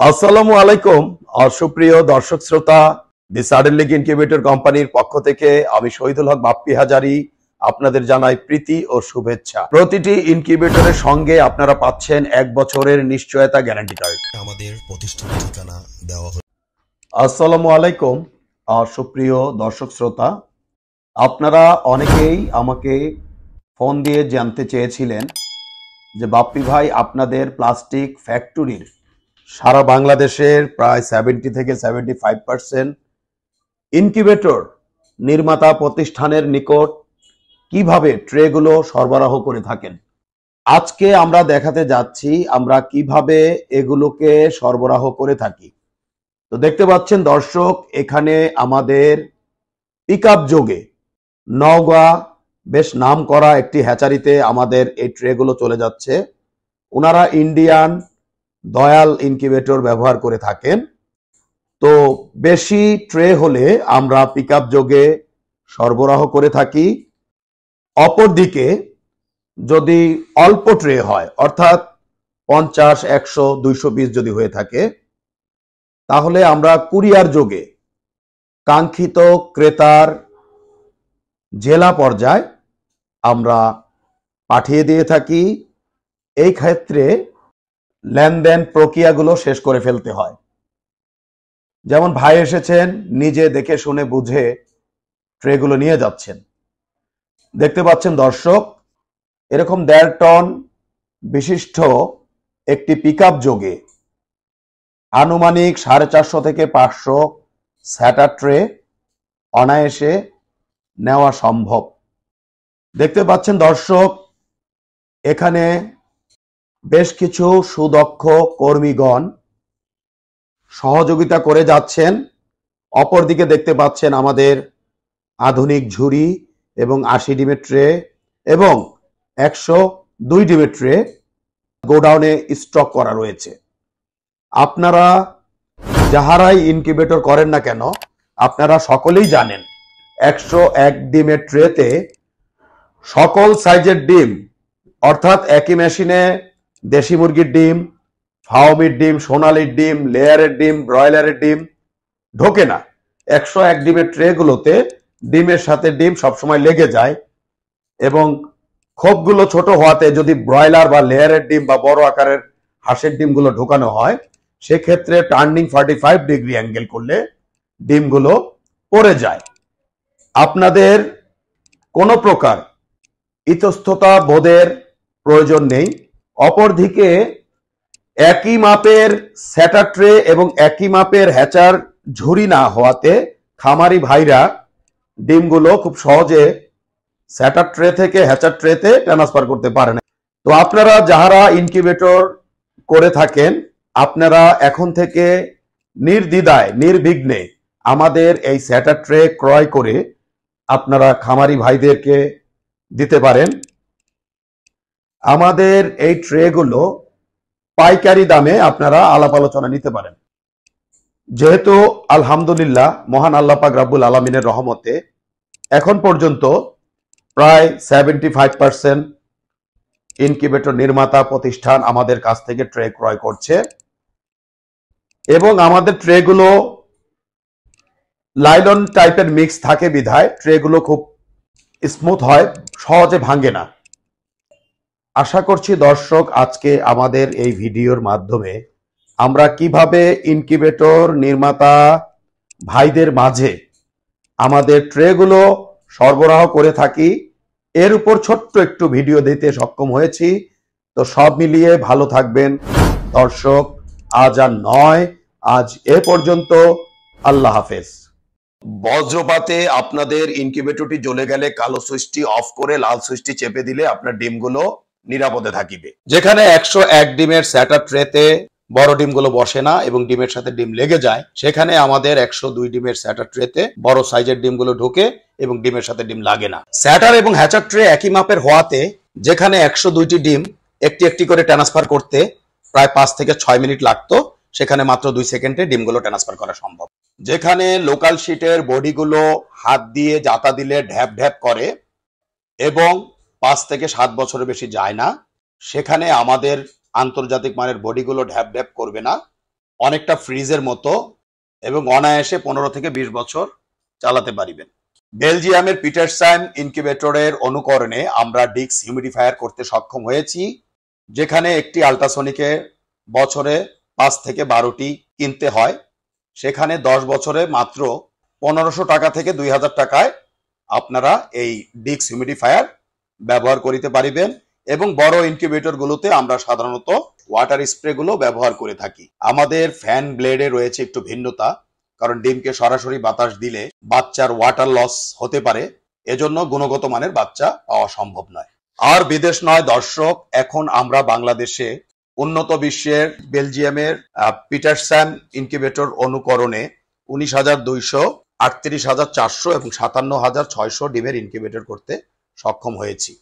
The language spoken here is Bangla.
আসসালামু আলাইকুম সুপ্রিয় দর্শক শ্রোতা। দি সাডেন লিগ ইনকিউবেটর কোম্পানির পক্ষ থেকে আমি শহীদুল হক বাপ্পি হাজারি আপনাদের জানাই প্রীতি ও শুভেচ্ছা। প্রতিটি ইনকিউবেটরের সঙ্গে আপনারা পাচ্ছেন 1 বছরের নিশ্চয়তা গ্যারান্টি কার্ড। আমাদের প্রতিষ্ঠানের ঠিকানা দেওয়া হলো। আসসালামু আলাইকুম সুপ্রিয় দর্শক শ্রোতা, আপনারা অনেকেই আমাকে ফোন দিয়ে জানতে চেয়েছিলেন যে বাপ্পি ভাই, আপনাদের প্লাস্টিক ফ্যাক্টরির সারা বাংলাদেশের প্রায় 70 থেকে 75% ইনকিউবেটর নির্মাতা প্রতিষ্ঠানের নিকট কিভাবে ট্রেগুলো সরবরাহ করে থাকেন। আজকে আমরা দেখাতে যাচ্ছি আমরা কিভাবে এগুলোকে সরবরাহ করে থাকি। তো দেখতে পাচ্ছেন দর্শক, এখানে আমাদের পিকআপ যোগে নওগাঁ বেশ নাম করা একটি হ্যাচারিতে আমাদের এই ট্রেগুলো চলে যাচ্ছে। ওনারা ইন্ডিয়ান দয়াল ইনকিউবেটর ব্যবহার করে থাকেন। তো বেশি ট্রে হলে আমরা পিকআপ যোগে সরবরাহ করে থাকি। অপরদিকে যদি অল্প ট্রে হয়, অর্থাৎ 50, 100, 200 পিস যদি হয়ে থাকে, তাহলে আমরা কুরিয়ার যোগে কাঙ্ক্ষিত ক্রেতার জেলা পর্যায়ে আমরা পাঠিয়ে দিয়ে থাকি। এই ক্ষেত্রে লেনদেন প্রক্রিয়াগুলো শেষ করে ফেলতে হয়। যেমন ভাই এসেছেন, নিজে দেখে শুনে বুঝে ট্রেগুলো নিয়ে যাচ্ছেন। দেখতে পাচ্ছেন দর্শক, এরকম 1.5 টন বিশিষ্ট একটি পিকআপ যোগে আনুমানিক 450 থেকে 500 স্যাটার ট্রে অনায়াসে নেওয়া সম্ভব। দেখতে পাচ্ছেন দর্শক, এখানে বেশ কিছু সুদক্ষ কর্মীগণ সহযোগিতা করে যাচ্ছেন। অপরদিকে দেখতে পাচ্ছেন আমাদের আধুনিক ঝুড়ি এবং 80 ডিমের ট্রে এবং 102 ডিমের ট্রে গোডাউনে স্টক করা রয়েছে। আপনারা যাহারাই ইনকিউবেটর করেন না কেন, আপনারা সকলেই জানেন 101 ডিমের ট্রেতে সকল সাইজের ডিম, অর্থাৎ একই মেশিনে দেশি মুরগির ডিম, ফার্মির ডিম, সোনালির ডিম, লেয়ারের ডিম, ব্রয়লারের ডিম ঢোকে না। 101 ডিমের ট্রেগুলোতে ডিমের সাথে ডিম সবসময় লেগে যায় এবং খোপগুলো ছোট হওয়াতে যদি ব্রয়লার বা লেয়ারের ডিম বা বড় আকারের হাঁসের ডিমগুলো ঢোকানো হয়, সেক্ষেত্রে টার্নিং 45 ডিগ্রি অ্যাঙ্গেল করলে ডিমগুলো পড়ে যায়। আপনাদের কোনো প্রকার ইতস্ততা বোধের প্রয়োজন নেই। অপরদিকে একই মাপের স্যাটার ট্রে এবং একই মাপের হ্যাচার ঝুড়ি না হওয়াতে খামারি ভাইরা ডিমগুলো খুব সহজে স্যাটার ট্রে থেকে হ্যাচার ট্রেতে ট্রান্সফার করতে পারে না। তো আপনারা যাহারা ইনকিউবেটর করে থাকেন, আপনারা এখন থেকে নির্দ্বিধায় নির্বিঘ্নে আমাদের এই স্যাটার ট্রে ক্রয় করে আপনারা খামারি ভাইদেরকে দিতে পারেন। আমাদের এই ট্রেগুলো পাইকারি দামে আপনারা আলাপ আলোচনা নিতে পারেন। যেহেতু আলহামদুলিল্লাহ মহান আল্লাহ পাক রাব্বুল আলামিনের রহমতে এখন পর্যন্ত প্রায় 75% ইনকিউবেটর নির্মাতা প্রতিষ্ঠান আমাদের কাছ থেকে ট্রে ক্রয় করছে এবং আমাদের ট্রেগুলো লাইলন টাইপের মিক্স থাকে বিধায় ট্রেগুলো খুব স্মুথ হয়, সহজে ভাঙে না। আশা করছি দর্শক, আজকে আমাদের এই ভিডিওর মাধ্যমে আমরা কিভাবে ইনকিউবেটর নির্মাতা ভাইদের মাঝে আমাদের ট্রেগুলো সরবরাহ করে থাকি এর উপর ছোট্ট একটু ভিডিও দিতে সক্ষম হয়েছি। তো সব মিলিয়ে ভালো থাকবেন দর্শক। আজ আর নয়, আজ এ পর্যন্ত। আল্লাহ হাফেজ। বজ্রপাতে আপনাদের ইনকিউবেটরটি জ্বলে গেলে কালো সুইচটি অফ করে লাল সুইচটি চেপে দিলে আপনার ডিমগুলো নিরাপদে থাকিবে। যেখানে 101 ডিমের স্যাটার ট্রেতে বড় ডিমগুলো বসে না এবং ডিমের সাথে ডিম লেগে যায়, সেখানে আমাদের 102 ডিমের স্যাটার ট্রেতে বড় সাইজের ডিমগুলো ঢোকে এবং ডিমের সাথে ডিম লাগে না। স্যাটার এবং হ্যাচার ট্রে একই মাপের হওয়াতে যেখানে 102টি ডিম একটি একটি করে ট্রান্সফার করতে প্রায় 5 থেকে 6 মিনিট লাগতো, সেখানে মাত্র 2 সেকেন্ডে ডিমগুলো ট্রান্সফার করা সম্ভব। যেখানে লোকাল শিটের বডিগুলো হাত দিয়ে জাতা দিলে ঢ্যাপ ঢ্যাপ করে এবং 5 থেকে 7 বছরের বেশি যায় না, সেখানে আমাদের আন্তর্জাতিক মানের বডিগুলো ঢ্যাপ ঢ্যাপ করবে না অনেকটা ফ্রিজের মতো এবং অনায়াসে 15 থেকে 20 বছর চালাতে পারিবেন। বেলজিয়ামের পিটারসাইম ইনকিউবেটরের অনুকরণে আমরা ডিক্স হিউমিডিফায়ার করতে সক্ষম হয়েছি, যেখানে একটি আল্ট্রাসনিকে বছরে 5 থেকে 12টি কিনতে হয়, সেখানে 10 বছরে মাত্র 1500 টাকা থেকে 2000 টাকায় আপনারা এই ডিক্স হিউমিডিফায়ার ব্যবহার করিতে পারিবেন। এবং বড় ইনকিউবেটরগুলোতে আমরা সাধারণত ওয়াটার স্প্রেগুলো ব্যবহার করে থাকি। আমাদের ফ্যান ব্লেডে রয়েছে একটু ভিন্নতা, কারণ ডিমকে সরাসরি বাতাস দিলে বাচ্চার ওয়াটার লস হতে পারে, এজন্য গুণগত মানের বাচ্চা পাওয়া সম্ভব নয়। আর বিদেশ নয় দর্শক, এখন আমরা বাংলাদেশে উন্নত বিশ্বের বেলজিয়ামের পিটারসাম ইনকিউবেটর অনুকরণে 19,200, 38,400 এবং 57,600 ডিমের ইনকিউবেটর করতে সক্ষম হয়েছি।